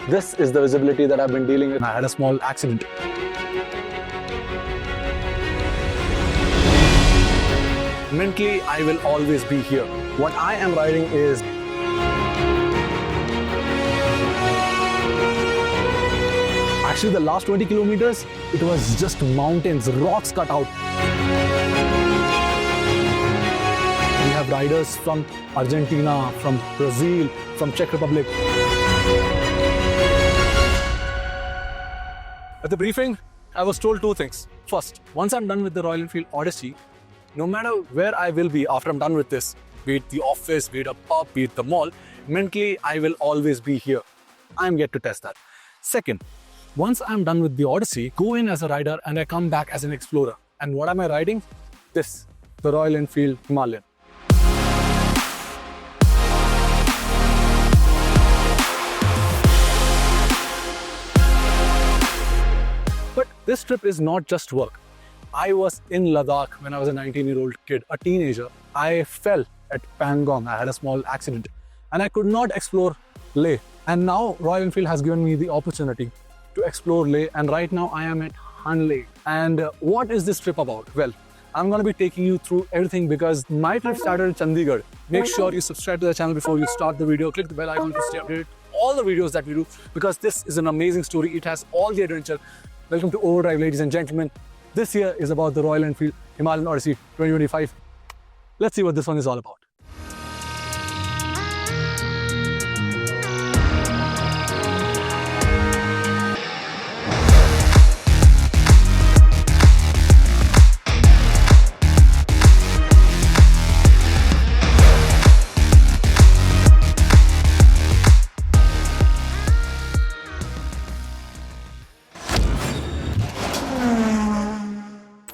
This is the visibility that I've been dealing with. I had a small accident. Mentally, I will always be here. What I am riding is actually the last 20 kilometers, it was just mountains, rocks cut out. We have riders from Argentina, from Brazil, from Czech Republic. At the briefing, I was told two things. First, once I'm done with the Royal Enfield Odyssey, no matter where I will be after I'm done with this, be it the office, be it a pub, be it the mall, mentally, I will always be here. I'm yet to test that. Second, once I'm done with the Odyssey, go in as a rider and I come back as an explorer. And what am I riding? This, the Royal Enfield Himalayan. But this trip is not just work. I was in Ladakh when I was a 19-year-old kid, a teenager. I fell at Pangong. I had a small accident and I could not explore Leh. And now Royal Enfield has given me the opportunity to explore Leh, and right now I am at Leh. And what is this trip about? Well, I'm going to be taking you through everything because my trip started in Chandigarh. Make sure you subscribe to the channel before you start the video. Click the bell icon to stay updated all the videos that we do because this is an amazing story. It has all the adventure. Welcome to Overdrive, ladies and gentlemen. This year is about the Royal Enfield Himalayan Odyssey 2025. Let's see what this one is all about.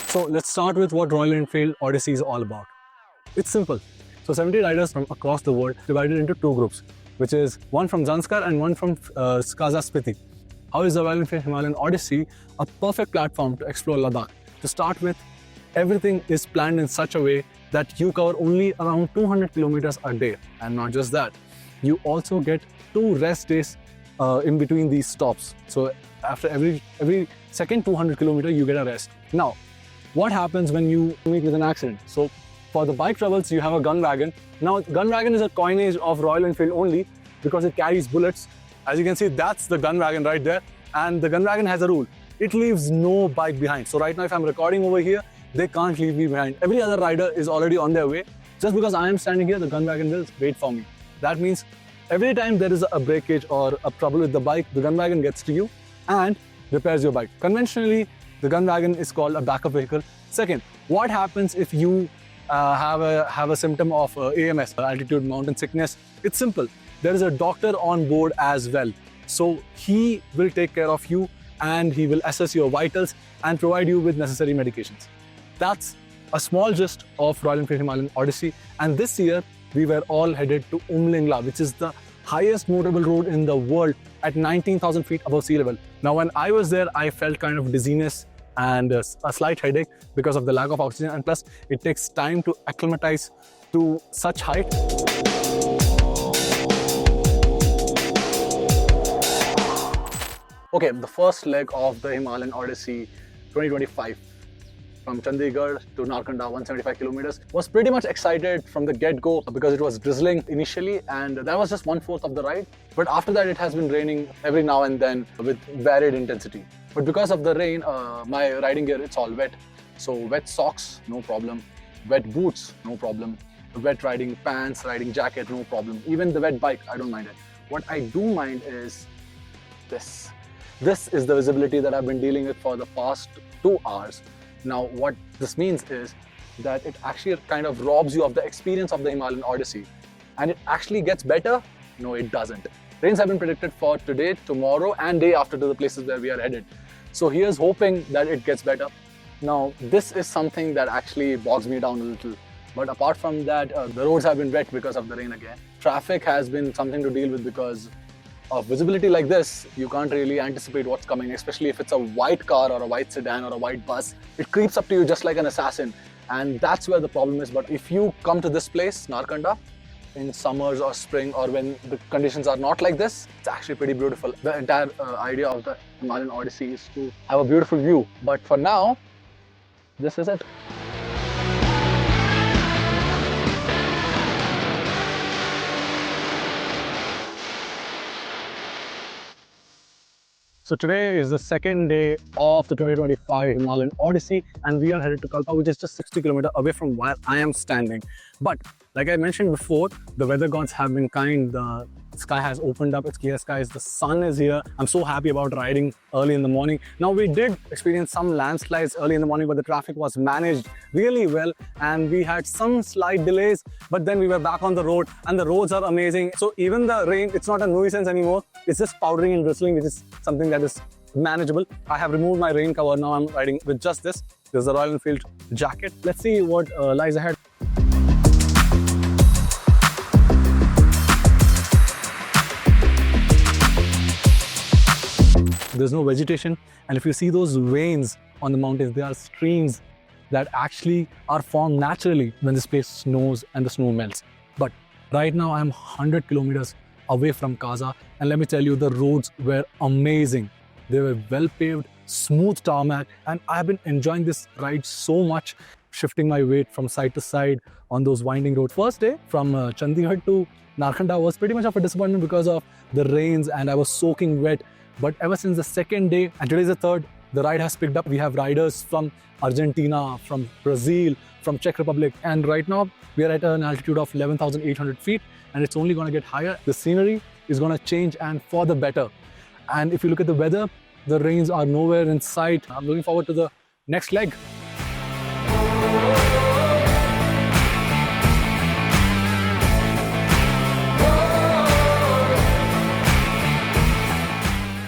So let's start with what Royal Enfield Odyssey is all about. It's simple. So 70 riders from across the world divided into two groups, which is one from Zanskar and one from Kaza Spiti. How is the Royal Enfield Himalayan Odyssey a perfect platform to explore Ladakh? To start with, everything is planned in such a way that you cover only around 200 kilometers a day. And not just that, you also get 2 rest days in between these stops. So after every second 200 kilometer, you get a rest. Now, what happens when you meet with an accident? So for the bike travels, you have a gun wagon. Now, gun wagon is a coinage of Royal Enfield only because it carries bullets. As you can see, that's the gun wagon right there. And the gun wagon has a rule. It leaves no bike behind. So right now, if I'm recording over here, they can't leave me behind. Every other rider is already on their way. Just because I am standing here, the gun wagon will wait for me. That means every time there is a breakage or a trouble with the bike, the gun wagon gets to you and repairs your bike. Conventionally, the gun wagon is called a backup vehicle. Second, what happens if you have a symptom of AMS, altitude mountain sickness? It's simple. There is a doctor on board as well. So he will take care of you and he will assess your vitals and provide you with necessary medications. That's a small gist of Royal Enfield Himalayan Odyssey. And this year, we were all headed to Umlingla, which is the highest motorable road in the world at 19,000 feet above sea level. Now, when I was there, I felt kind of dizziness and a slight headache because of the lack of oxygen, and plus it takes time to acclimatize to such height. Okay, the first leg of the Himalayan Odyssey 2025 from Chandigarh to Narkanda, 175 kilometers, was pretty much excited from the get-go because it was drizzling initially and that was just 1/4 of the ride. But after that, it has been raining every now and then with varied intensity. But because of the rain, my riding gear, it's all wet. So wet socks, no problem. Wet boots, no problem. Wet riding pants, riding jacket, no problem. Even the wet bike, I don't mind it. What I do mind is this. This is the visibility that I've been dealing with for the past 2 hours. Now, what this means is that it actually kind of robs you of the experience of the Himalayan Odyssey. And it actually gets better? No, it doesn't. Rains have been predicted for today, tomorrow, and day after to the places where we are headed. So here's hoping that it gets better. Now, this is something that actually bogs me down a little. But apart from that, the roads have been wet because of the rain again. Traffic has been something to deal with because of visibility like this. You can't really anticipate what's coming, especially if it's a white car or a white sedan or a white bus. It creeps up to you just like an assassin. And that's where the problem is. But if you come to this place, Narkanda, in summers or spring, or when the conditions are not like this, it's actually pretty beautiful. The entire idea of the Himalayan Odyssey is to have a beautiful view. But for now, this is it. So today is the second day of the 2025 Himalayan Odyssey, and we are headed to Kalpa, which is just 60 kilometers away from where I am standing. But like I mentioned before, the weather gods have been kind. The sky has opened up, it's clear skies, the sun is here. I'm so happy about riding early in the morning. Now, we did experience some landslides early in the morning, but the traffic was managed really well and we had some slight delays, but then we were back on the road and the roads are amazing. So even the rain, it's not a nuisance anymore. It's just powdering and drizzling, which is something that is manageable. I have removed my rain cover. Now I'm riding with just this. There's a Royal Enfield jacket. Let's see what lies ahead. There's no vegetation, and if you see those veins on the mountains, they are streams that actually are formed naturally when this place snows and the snow melts. But right now I'm 100 kilometers away from Kaza, and let me tell you, the roads were amazing. They were well paved, smooth tarmac, and I've been enjoying this ride so much, shifting my weight from side to side on those winding roads. First day from Chandigarh to Narkhanda was pretty much of a disappointment because of the rains and I was soaking wet. But ever since the second day, and today's the third, the ride has picked up. We have riders from Argentina, from Brazil, from Czech Republic, and right now we are at an altitude of 11,800 feet, and it's only going to get higher. The scenery is going to change, and for the better. And if you look at the weather, the rains are nowhere in sight. I'm looking forward to the next leg.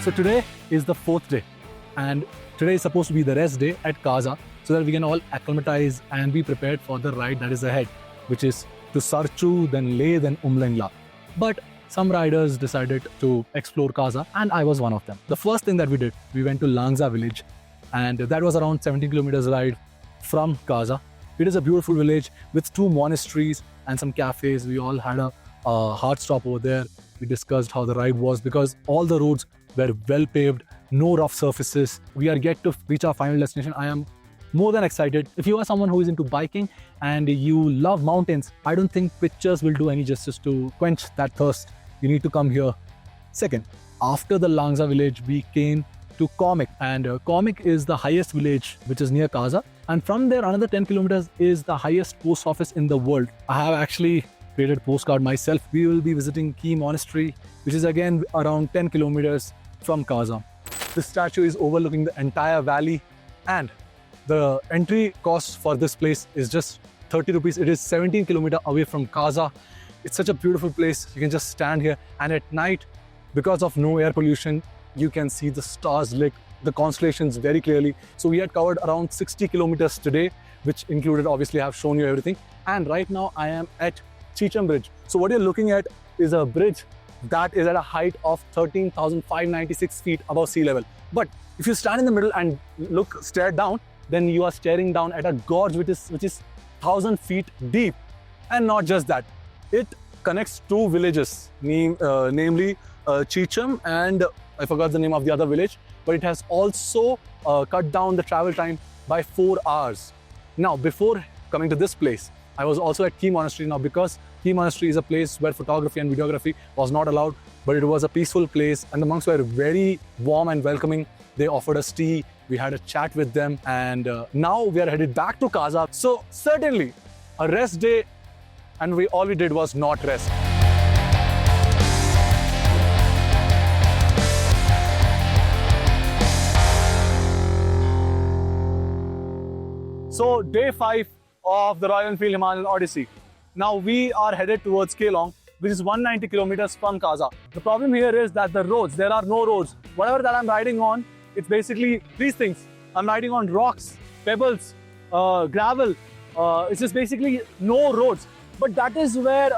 So today is the fourth day, and today is supposed to be the rest day at Kaza, so that we can all acclimatize and be prepared for the ride that is ahead, which is to Sarchu, then Leh, then Umlingla. But some riders decided to explore Kaza, and I was one of them. The first thing that we did, we went to Langza village, and that was around 17 kilometers ride from Kaza. It is a beautiful village with 2 monasteries and some cafes. We all had a hard stop over there. We discussed how the ride was because all the roads were well paved, no rough surfaces. We are yet to reach our final destination. I am more than excited. If you are someone who is into biking and you love mountains, I don't think pictures will do any justice to quench that thirst. You need to come here. Second, after the Langza village, we came to Komik, and Komik is the highest village which is near Kaza, and from there another 10 kilometers is the highest post office in the world. I have actually created a postcard myself. We will be visiting Key Monastery, which is again around 10 kilometers from Kaza. This statue is overlooking the entire valley, and the entry cost for this place is just 30 rupees. It is 17 kilometers away from Kaza. It's such a beautiful place. You can just stand here, and at night, because of no air pollution, you can see the stars lit, the constellations very clearly. So we had covered around 60 kilometers today, which included, obviously I have shown you everything. And right now I am at Chicham Bridge. So what you're looking at is a bridge that is at a height of 13,596 feet above sea level. But if you stand in the middle and stare down, then you are staring down at a gorge which is 1,000 feet deep. And not just that, it connects 2 villages, namely Chicham and I forgot the name of the other village, but it has also cut down the travel time by 4 hours. Now, before coming to this place, I was also at Key Monastery. Now, because Key Monastery is a place where photography and videography was not allowed, but it was a peaceful place and the monks were very warm and welcoming. They offered us tea, we had a chat with them, and now we are headed back to Kaza. So certainly a rest day, and all we did was not rest. So day 5 of the Royal Enfield Himalayan Odyssey. Now we are headed towards Kelong, which is 190 kilometers from Kaza. The problem here is that the roads, there are no roads. Whatever that I'm riding on, it's basically these things. I'm riding on rocks, pebbles, gravel. It's just basically no roads. But that is where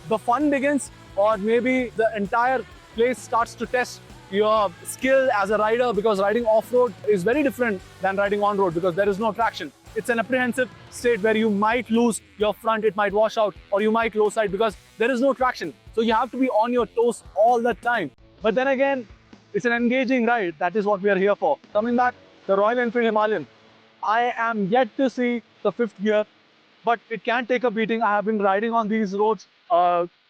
the fun begins, or maybe the entire place starts to test your skill as a rider, because riding off-road is very different than riding on-road because there is no traction. it's an apprehensive state where you might lose your front, it might wash out, or you might low side because there is no traction. So you have to be on your toes all the time. But then again, it's an engaging ride. That is what we are here for. Coming back, the Royal Enfield Himalayan. I am yet to see the fifth gear, but it can take a beating. I have been riding on these roads,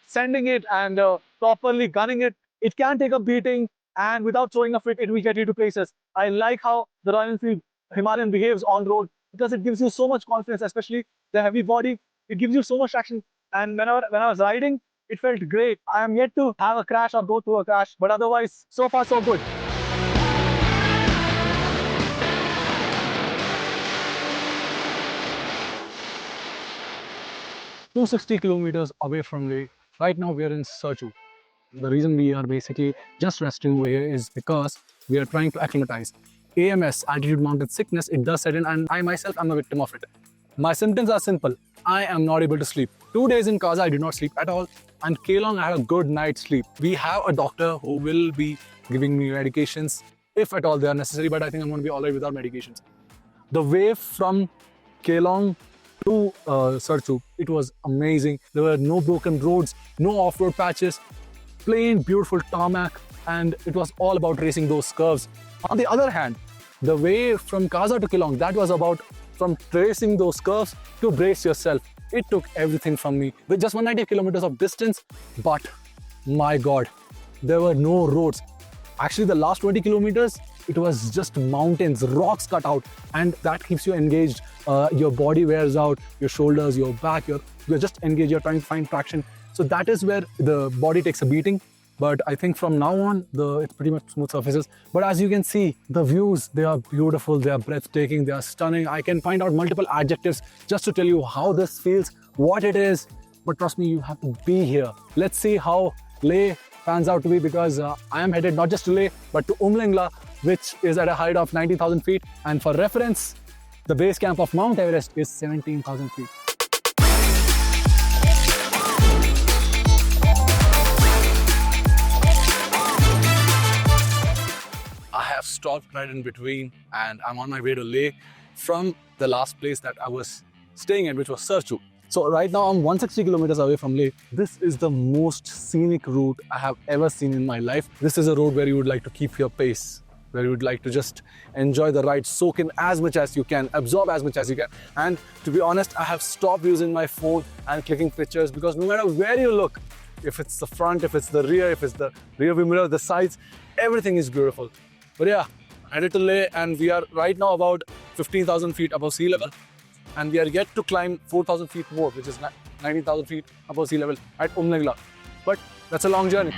sending it and properly gunning it. It can take a beating, and without showing a fit, it will get you to places. I like how the Royal Enfield Himalayan behaves on road because it gives you so much confidence, especially the heavy body. It gives you so much traction. And when I was riding, it felt great. I am yet to have a crash or go through a crash, but otherwise, so far so good. 260 kilometers away from Leh. Right now we are in Serchu. The reason we are basically just resting over here is because we are trying to acclimatize. AMS, altitude mountain sickness, it does set in, and I myself am a victim of it. My symptoms are simple. I am not able to sleep. 2 days in Kaza, I did not sleep at all. And Kelong, I had a good night's sleep. We have a doctor who will be giving me medications if at all they are necessary, but I think I'm going to be alright without medications. The way from Kelong to Serchu, it was amazing. There were no broken roads, no off-road patches, plain beautiful tarmac, and it was all about racing those curves. On the other hand, the way from Kaza to Kelong, that was about from tracing those curves to brace yourself. It took everything from me with just 190 kilometers of distance, but my God, there were no roads. Actually, the last 20 kilometers, it was just mountains, rocks cut out, and that keeps you engaged. Your body wears out, your shoulders, your back, you're just engaged, you're trying to find traction. So that is where the body takes a beating. But I think from now on, it's pretty much smooth surfaces. But as you can see, the views, they are beautiful, they are breathtaking, they are stunning. I can find out multiple adjectives just to tell you how this feels, what it is. But trust me, you have to be here. Let's see how Leh pans out to be, because I am headed not just to Leh, but to Umlingla, which is at a height of 90,000 feet. And for reference, the base camp of Mount Everest is 17,000 feet. Stopped right in between, and I'm on my way to Leh from the last place that I was staying at, which was Serchu. So right now I'm 160 kilometers away from Leh. This is the most scenic route I have ever seen in my life. This is a road where you would like to keep your pace, where you would like to just enjoy the ride, soak in as much as you can, absorb as much as you can. And to be honest, I have stopped using my phone and clicking pictures, because no matter where you look, if it's the front, if it's the rear, if it's the rear view mirror, the sides, everything is beautiful. But yeah, headed to Leh, and we are right now about 15,000 feet above sea level, and we are yet to climb 4,000 feet more, which is 19,000 feet above sea level at Umlingla. But that's a long journey.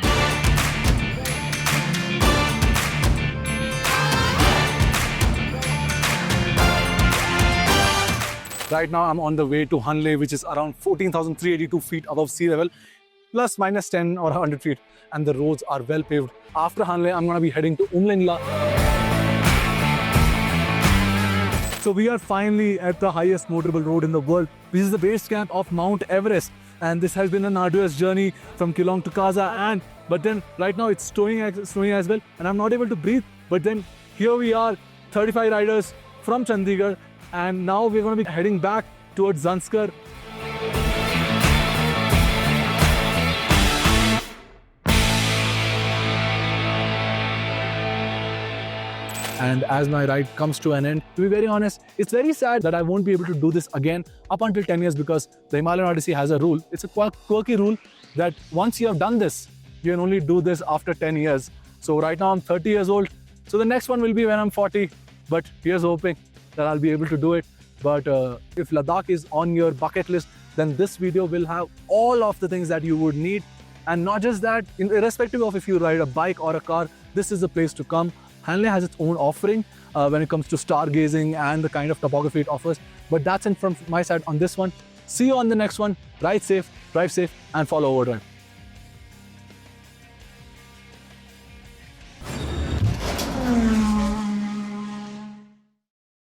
Right now I'm on the way to Hanle, which is around 14,382 feet above sea level, plus minus 10 or 100 feet, and the roads are well paved. After Hanle, I'm going to be heading to Umlingla. So we are finally at the highest motorable road in the world. This is the base camp of Mount Everest, and this has been an arduous journey from Kelong to Kaza, but then right now it's snowing as well, and I'm not able to breathe. But then here we are, 35 riders from Chandigarh, and now we're going to be heading back towards Zanskar. And as my ride comes to an end, to be very honest, it's very sad that I won't be able to do this again up until 10 years, because the Himalayan Odyssey has a rule. It's a quirky rule that once you have done this, you can only do this after 10 years. So right now I'm 30 years old. So the next one will be when I'm 40. But here's hoping that I'll be able to do it. But if Ladakh is on your bucket list, then this video will have all of the things that you would need. And not just that, irrespective of if you ride a bike or a car, this is the place to come. Hanle has its own offering when it comes to stargazing and the kind of topography it offers. But that's it from my side on this one. See you on the next one. Ride safe, drive safe, and follow OVERDRIVE.